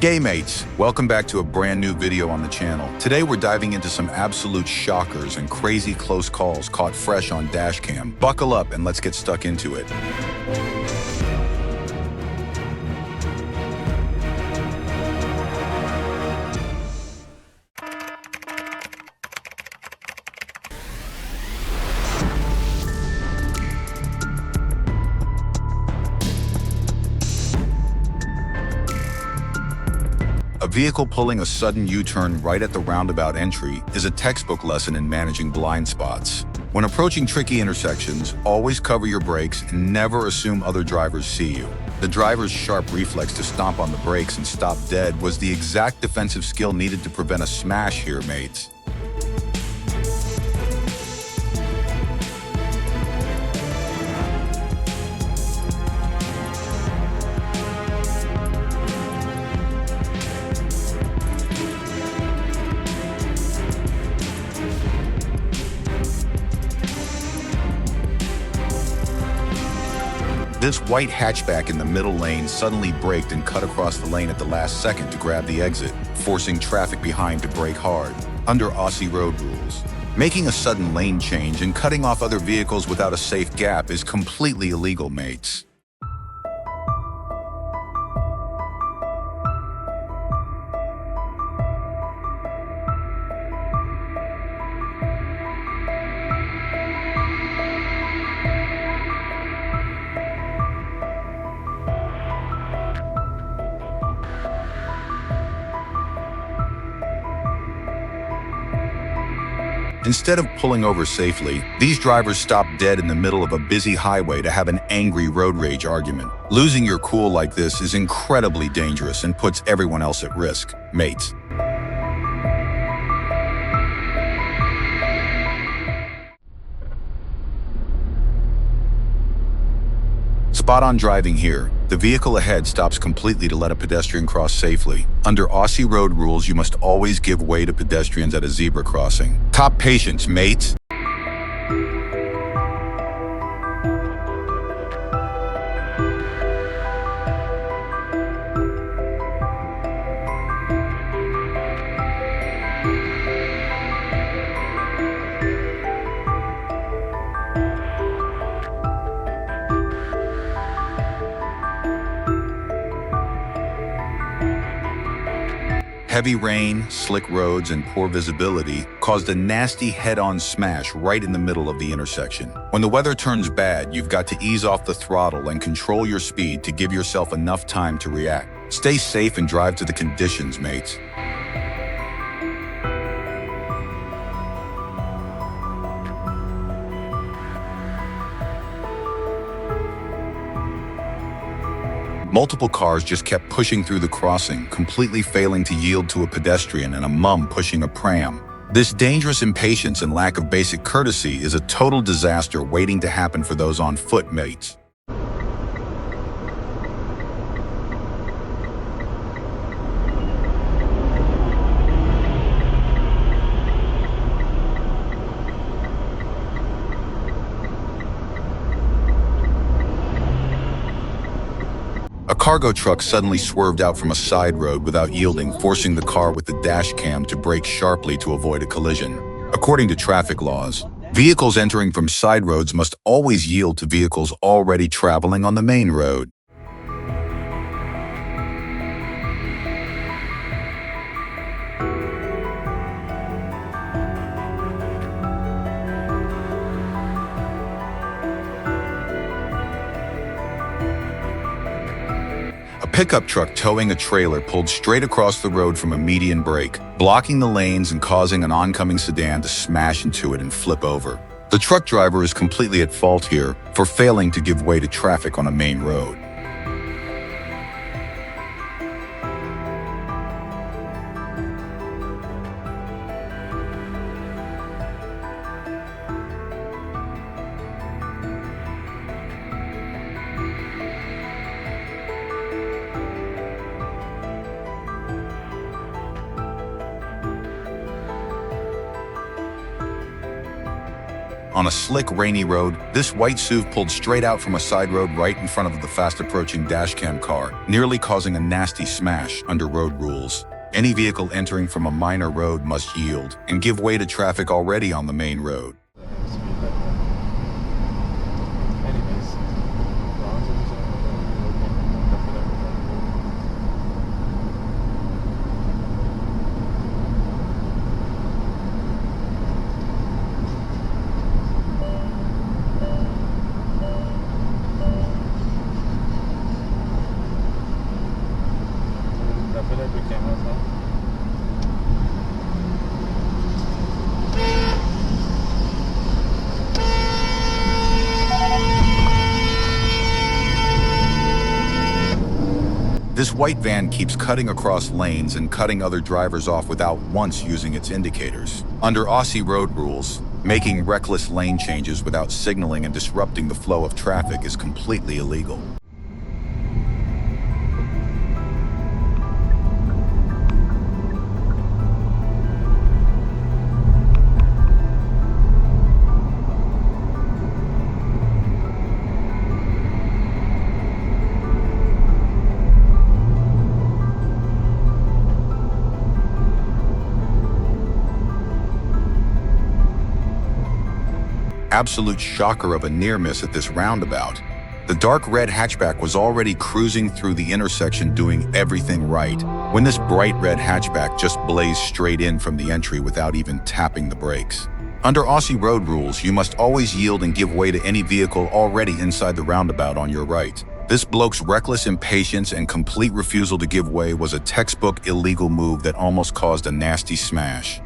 G'day mates, welcome back to a brand new video on the channel. Today we're diving into some absolute shockers and crazy close calls caught fresh on Dashcam. Buckle up and let's get stuck into it. A vehicle pulling a sudden U-turn right at the roundabout entry is a textbook lesson in managing blind spots. When approaching tricky intersections, always cover your brakes and never assume other drivers see you. The driver's sharp reflex to stomp on the brakes and stop dead was the exact defensive skill needed to prevent a smash here, mates. This white hatchback in the middle lane suddenly braked and cut across the lane at the last second to grab the exit, forcing traffic behind to brake hard, under Aussie road rules. Making a sudden lane change and cutting off other vehicles without a safe gap is completely illegal, mates. Instead of pulling over safely, these drivers stop dead in the middle of a busy highway to have an angry road rage argument. Losing your cool like this is incredibly dangerous and puts everyone else at risk, mates. Spot-on driving here. The vehicle ahead stops completely to let a pedestrian cross safely. Under Aussie road rules, you must always give way to pedestrians at a zebra crossing. Top patience, mates. Heavy rain, slick roads, and poor visibility caused a nasty head-on smash right in the middle of the intersection. When the weather turns bad, you've got to ease off the throttle and control your speed to give yourself enough time to react. Stay safe and drive to the conditions, mates. Multiple cars just kept pushing through the crossing, completely failing to yield to a pedestrian and a mum pushing a pram. This dangerous impatience and lack of basic courtesy is a total disaster waiting to happen for those on foot, mates. A cargo truck suddenly swerved out from a side road without yielding, forcing the car with the dash cam to brake sharply to avoid a collision. According to traffic laws, vehicles entering from side roads must always yield to vehicles already traveling on the main road. A pickup truck towing a trailer pulled straight across the road from a median break, blocking the lanes and causing an oncoming sedan to smash into it and flip over. The truck driver is completely at fault here for failing to give way to traffic on a main road. On a slick, rainy road, this white SUV pulled straight out from a side road right in front of the fast-approaching Dashcam car, nearly causing a nasty smash under road rules. Any vehicle entering from a minor road must yield and give way to traffic already on the main road. This white van keeps cutting across lanes and cutting other drivers off without once using its indicators. Under Aussie road rules, making reckless lane changes without signaling and disrupting the flow of traffic is completely illegal. Absolute shocker of a near miss at this roundabout. The dark red hatchback was already cruising through the intersection doing everything right, when this bright red hatchback just blazed straight in from the entry without even tapping the brakes. Under Aussie road rules, you must always yield and give way to any vehicle already inside the roundabout on your right. This bloke's reckless impatience and complete refusal to give way was a textbook illegal move that almost caused a nasty smash.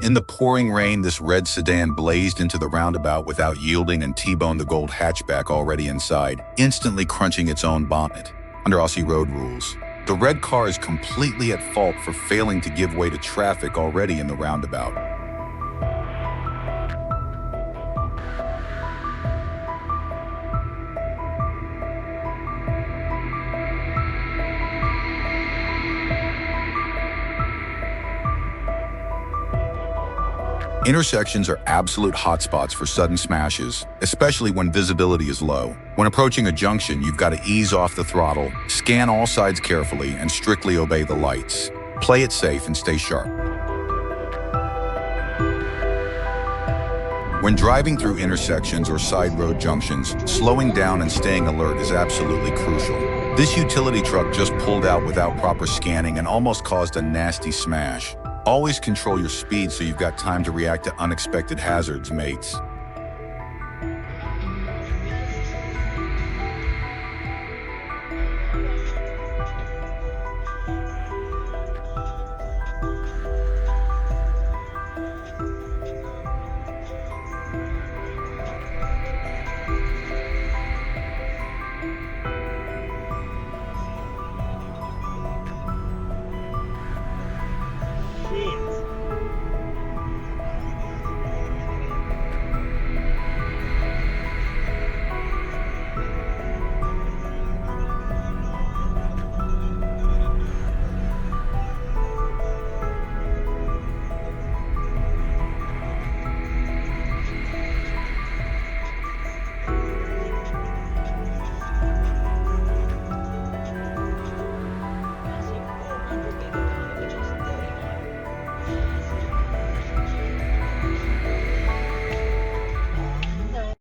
In the pouring rain, this red sedan blazed into the roundabout without yielding and T-boned the gold hatchback already inside, instantly crunching its own bonnet. Under Aussie road rules, the red car is completely at fault for failing to give way to traffic already in the roundabout. Intersections are absolute hotspots for sudden smashes, especially when visibility is low. When approaching a junction, you've got to ease off the throttle, scan all sides carefully, and strictly obey the lights. Play it safe and stay sharp. When driving through intersections or side road junctions, slowing down and staying alert is absolutely crucial. This utility truck just pulled out without proper scanning and almost caused a nasty smash. Always control your speed so you've got time to react to unexpected hazards, mates.